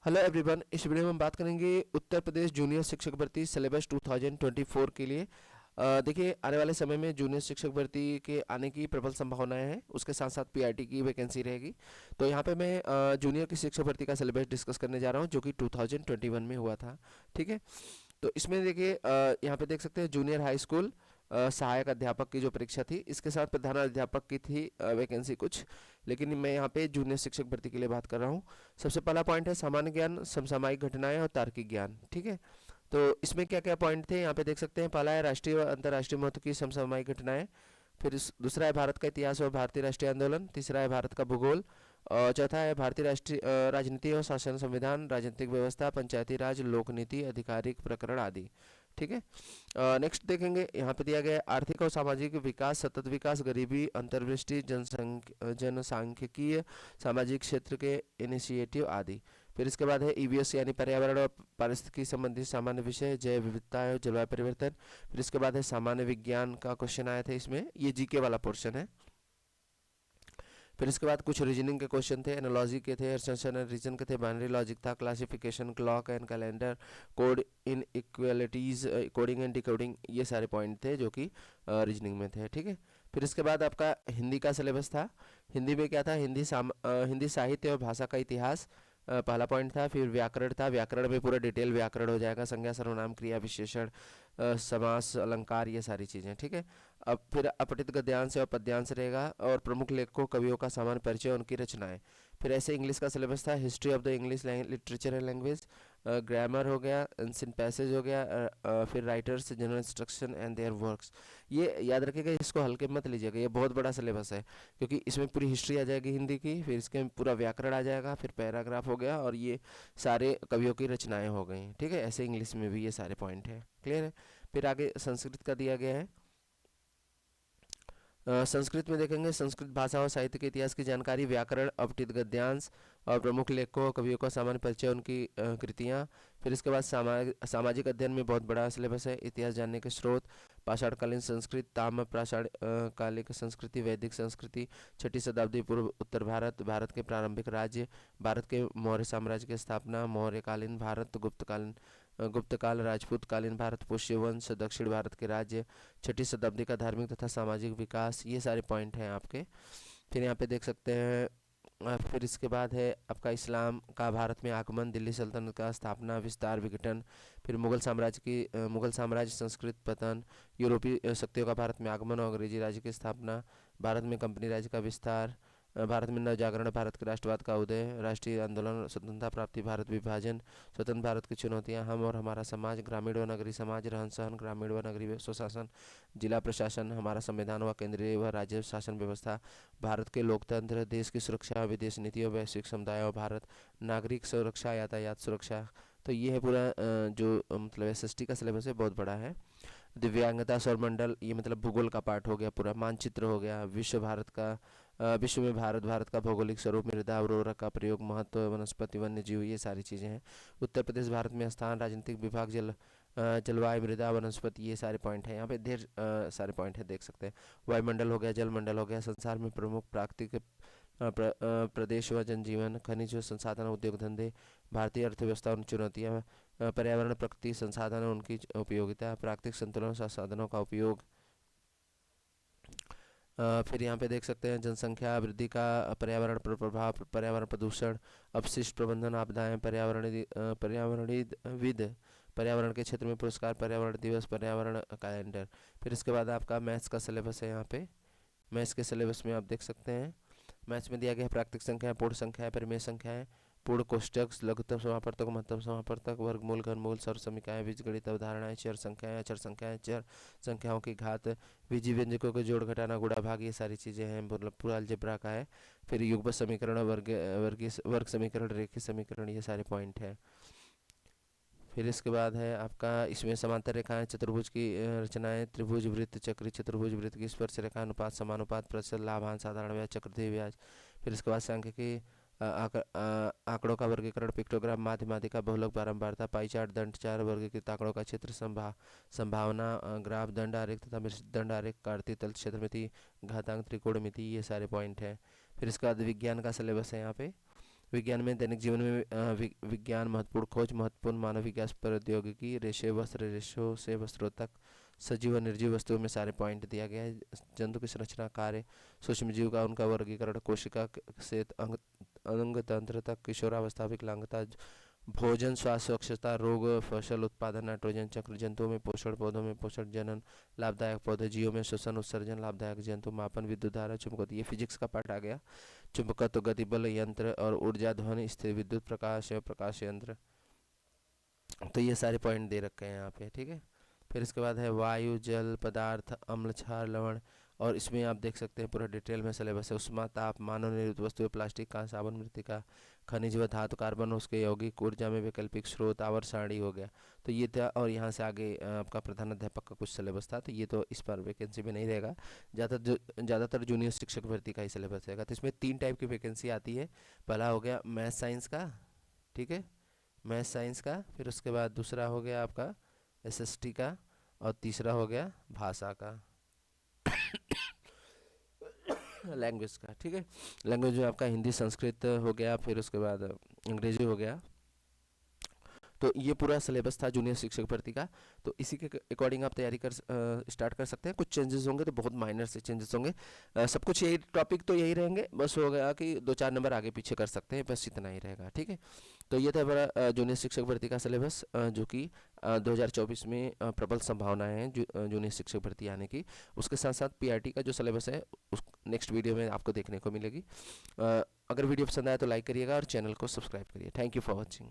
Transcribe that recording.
Hello everyone, इस video में हम बात करेंगे उत्तर प्रदेश जूनियर शिक्षक भर्ती सिलेबस 2024 के लिए। देखिए, आने वाले समय में जूनियर शिक्षक भर्ती के आने की प्रबल संभावनाएं हैं। उसके साथ साथ पीआरटी की वैकेंसी रहेगी। तो यहाँ पे मैं जूनियर की शिक्षक भर्ती का सिलेबस डिस्कस करने जा रहा हूँ, जो कि 2021 में हुआ था। ठीक है, तो इसमें देखिए, यहाँ पे देख सकते हैं जूनियर हाई स्कूल सहायक अध्यापक की जो परीक्षा थी, इसके साथ प्रधान अध्यापक की थी वैकेंसी कुछ। लेकिन मैं यहाँ पे जूनियर शिक्षक भर्ती के लिए बात कर रहा हूँ। सबसे पहला पॉइंट है सामान्य ज्ञान, समसामयिक घटनाएं और तार्किक ज्ञान। ठीक है, तो इसमें क्या क्या पॉइंट थे यहाँ पे देख सकते हैं। पहला है राष्ट्रीय व अंतर्राष्ट्रीय महत्व की समसामयिक घटनाएं। फिर दूसरा है भारत का इतिहास और भारतीय राष्ट्रीय आंदोलन। तीसरा है भारत का भूगोल। और चौथा है भारतीय राष्ट्रीय राजनीति और शासन, संविधान, राजनीतिक व्यवस्था, पंचायती राज, लोक नीति, आधिकारिक प्रकरण आदि। ठीक है, नेक्स्ट देखेंगे, यहाँ पे दिया गया है आर्थिक और सामाजिक विकास, सतत विकास, गरीबी, अंतर्दृष्टि, जनसांख्यिकीय, सामाजिक क्षेत्र के इनिशिएटिव आदि। फिर इसके बाद है ईवीएस यानी पर्यावरण और पारिस्थितिकी संबंधी सामान्य विषय, जैव विविधता और जलवायु परिवर्तन। फिर इसके बाद है सामान्य विज्ञान का क्वेश्चन आया था, इसमें ये जीके वाला पोर्शन है। फिर इसके बाद कुछ रीजनिंग के क्वेश्चन थे, एनालॉजी के थे, असर्शन एंड रीजन के थे, बाइनरी लॉजिक था, classification, clock and calendar, code in equalities, coding and decoding, ये सारे पॉइंट थे जो कि रीजनिंग में थे। ठीक है, फिर इसके बाद आपका हिंदी का सिलेबस था। हिंदी में क्या था, हिंदी साहित्य और भाषा का इतिहास पहला पॉइंट था। फिर व्याकरण था, व्याकरण में पूरा डिटेल व्याकरण हो जाएगा, संज्ञा, सर्वनाम, क्रिया, विशेषण, समास, अलंकार, ये सारी चीज़ें। ठीक है, अब फिर अपठित गद्यांश और पद्यांश रहेगा, और प्रमुख लेखकों कवियों का सामान्य परिचय, उनकी रचनाएं। फिर ऐसे इंग्लिश का सिलेबस था, history of the English literature and language, grammar हो गया, एंशिएंट पैसेज हो गया, फिर writers, general instruction and there works. ये याद रखिएगा, इसको हल्के मत लीजिएगा, ये बहुत बड़ा सिलेबस है, क्योंकि इसमें पूरी हिस्ट्री आ जाएगी हिंदी की, फिर इसके में पूरा व्याकरण आ जाएगा, फिर पैराग्राफ हो गया, और ये सारे कवियों की रचनाएं हो गई। ठीक है, ऐसे इंग्लिश में भी ये सारे पॉइंट है। क्लियर है। फिर आगे संस्कृत का दिया गया है। संस्कृत में देखेंगे संस्कृत भाषा और साहित्य के इतिहास की जानकारी, व्याकरण, अपठित गद्यांश और प्रमुख लेखकों कवियों का सामान्य परिचय, उनकी कृतियाँ। फिर इसके बाद सामाजिक अध्ययन में बहुत बड़ा सिलेबस है, इतिहास जानने के स्रोत, पाषाणकालीन संस्कृत, ताम्र प्राषाण कालिक संस्कृति, वैदिक संस्कृति, 6ठी शताब्दी पूर्व उत्तर भारत, भारत के प्रारंभिक राज्य, भारत के मौर्य साम्राज्य की स्थापना, मौर्यकालीन भारत, गुप्तकाल, राजपूत कालीन भारत, पुष्य वंश, दक्षिण भारत के राज्य, 6ठी शताब्दी का धार्मिक तथा सामाजिक विकास, ये सारे पॉइंट हैं आपके। फिर यहाँ पे देख सकते हैं, फिर इसके बाद है आपका इस्लाम का भारत में आगमन, दिल्ली सल्तनत का स्थापना, विस्तार, विघटन। फिर मुगल साम्राज्य संस्कृत पतन, यूरोपीय शक्तियों का भारत में आगमन और अंग्रेजी राज्य की स्थापना, भारत में कंपनी राज्य का विस्तार, भारत में नवजागरण, भारत के राष्ट्रवाद का उदय, राष्ट्रीय आंदोलन, स्वतंत्रता प्राप्ति, भारत विभाजन, स्वतंत्र भारत की चुनौतियां, हम और हमारा समाज, ग्रामीण व नगरीय समाज, रहन सहन, ग्रामीण व नगरीय स्वशासन, जिला प्रशासन, हमारा संविधान व केंद्रीय व राज्य शासन व्यवस्था, भारत के लोकतंत्र, देश की सुरक्षा, विदेश नीति और वैश्विक समुदाय और भारत, नागरिक सुरक्षा, यातायात सुरक्षा। तो ये है पूरा जो मतलब एसएसटी का सिलेबस है, बहुत बड़ा है। दिव्यांगता, सौरमंडल, ये मतलब भूगोल का पार्ट हो गया, पूरा मानचित्र हो गया, विश्व में भारत का भौगोलिक स्वरूप, मृदा उर्वरक का प्रयोग, महत्व, वनस्पति, वन्य जीव, ये सारी चीज़ें हैं। उत्तर प्रदेश भारत में स्थान, राजनीतिक विभाग, जलवायु, मृदा, वनस्पति, ये सारे पॉइंट हैं। यहाँ पे ढेर सारे पॉइंट हैं, देख सकते हैं। वायुमंडल हो गया, जलमंडल हो गया, संसार में प्रमुख प्राकृतिक प्रदेश व जनजीवन, खनिज संसाधन, उद्योग धंधे, भारतीय अर्थव्यवस्था और चुनौतियाँ, पर्यावरण, प्रकृति संसाधन, उनकी उपयोगिता, प्राकृतिक संतुलन, संसाधनों का उपयोग। फिर यहाँ पे देख सकते हैं जनसंख्या वृद्धि का पर्यावरण पर प्रभाव, पर्यावरण प्रदूषण, अपशिष्ट प्रबंधन, आपदाएं, पर्यावरण के क्षेत्र में पुरस्कार, पर्यावरण दिवस, पर्यावरण कैलेंडर। फिर इसके बाद आपका मैथ्स का सिलेबस है। यहाँ पे मैथ्स के सिलेबस में आप देख सकते हैं, मैथ्स में दिया गया है प्राकृतिक संख्या, पूर्ण संख्या, परिमेय संख्याएं, पूर्ण कोष्टक, लघुत्तम समापवर्तक, महत्तम समापवर्तक, वर्गमूल, घनमूल, सर्व समीकरण, बीजगणित अवधारणाएं, चर संख्याएं, अचर संख्याएं, चर संख्याओं की घात, बीजी व्यंजकों के जोड़ घटाना, गुणा भाग, ये सारी चीज़ें हैं, मतलब पूरा अलजेब्रा का है। फिर युग्म समीकरण, वर्ग समीकरण, रेखीय समीकरण, ये सारे पॉइंट हैं। फिर इसके बाद है आपका इसमें समांतर रेखाएं, चतुर्भुज की रचनाएं, त्रिभुज, वृत्त, चक्री चतुर्भुज, वृत्त की स्पर्श रेखा, अनुपात, समानुपात, प्रतिशत, लाभांश, साधारण ब्याज, चक्रवृद्धि ब्याज। फिर इसके बाद सांख्यिकी, आंकड़ों का वर्गीकरण, पिक्टोग्राम, माध्यमातिका, बहुलक, बारंबारता, पाई चार्ट, दंड चार, वर्गीकृत आंकड़ों का क्षेत्र, संभावना, ग्राफ, दंड आरेख तथा मिश्रित दंड आरेख, कार्तीय तल, क्षेत्रमिति, घातांक, त्रिकोणमिति, ये सारे पॉइंट हैं। फिर इसके बाद विज्ञान का सिलेबस है यहाँ पे। विज्ञान में दैनिक जीवन में विज्ञान महत्वपूर्ण खोज, महत्वपूर्ण मानव विकास प्रौद्योगिकी, रेशे वस्त्र, रेशों से वस्त्रों तक, सजीव और निर्जीव वस्तुओं में सारे पॉइंट दिया गया है। जंतु की संरचना, कार्य, सूक्ष्म जीव का उनका वर्गीकरण, कोशिका से अंग तंत्र तक, किशोरावस्था, विकलांगता, भोजन, स्वास्थ्य, स्वच्छता, रोग, फसल उत्पादन, नाइट्रोजन चक्र, जंतुओं में पोषण, पौधों में पोषण, जनन, लाभदायक पौधे, जीवों में श्वसन उत्सर्जन, लाभदायक जंतु, मापन, विद्युत धारा, चुंबकत्व, ये फिजिक्स का पार्ट आ गया। चुंबकत्व, गति बल यंत्र और ऊर्जा, ध्वनि, स्थिर विद्युत, प्रकाश एवं प्रकाश यंत्र, तो ये सारे पॉइंट दे रखे हैं यहाँ पे, ठीक है। फिर इसके बाद है वायु, जल, पदार्थ, अम्ल, क्षार, लवण, और इसमें आप देख सकते हैं पूरा डिटेल में सिलेबस है। उष्मा, ताप, मानव निर्मित वस्तुएं, प्लास्टिक का साबुन, मृतिका, खनिज व धातु, कार्बन, उसके यौगिक, ऊर्जा में वैकल्पिक स्रोत, आवर्त सारणी हो गया। तो ये था, और यहाँ से आगे आपका प्रधान अध्यापक का कुछ सिलेबस था, तो ये तो इस बार वैकेंसी में नहीं रहेगा। ज़्यादातर जूनियर शिक्षक भर्ती का ही सिलेबस रहेगा। तो इसमें 3 टाइप की वैकेंसी आती है। पहला हो गया मैथ साइंस का, ठीक है, मैथ साइंस का। फिर उसके बाद दूसरा हो गया आपका एसएसटी का, और तीसरा हो गया भाषा का, लैंग्वेज का, ठीक है। लैंग्वेज में आपका हिंदी, संस्कृत हो गया, फिर उसके बाद अंग्रेजी हो गया। तो ये पूरा सिलेबस था जूनियर शिक्षक भर्ती का। तो इसी के अकॉर्डिंग आप तैयारी कर स्टार्ट कर सकते हैं। कुछ चेंजेस होंगे तो बहुत माइनर से चेंजेस होंगे, सब कुछ यही टॉपिक तो यही रहेंगे, बस हो गया कि 2-4 नंबर आगे पीछे कर सकते हैं, बस इतना ही रहेगा, ठीक है। तो ये था हमारा जूनियर शिक्षक भर्ती का सिलेबस, जो कि 2024 में प्रबल संभावनाएं हैं जूनियर शिक्षक भर्ती आने की। उसके साथ साथ पीआरटी का जो सिलेबस है उस नेक्स्ट वीडियो में आपको देखने को मिलेगी। अगर वीडियो पसंद आया तो लाइक करिएगा और चैनल को सब्सक्राइब करिए। Thank you for watching.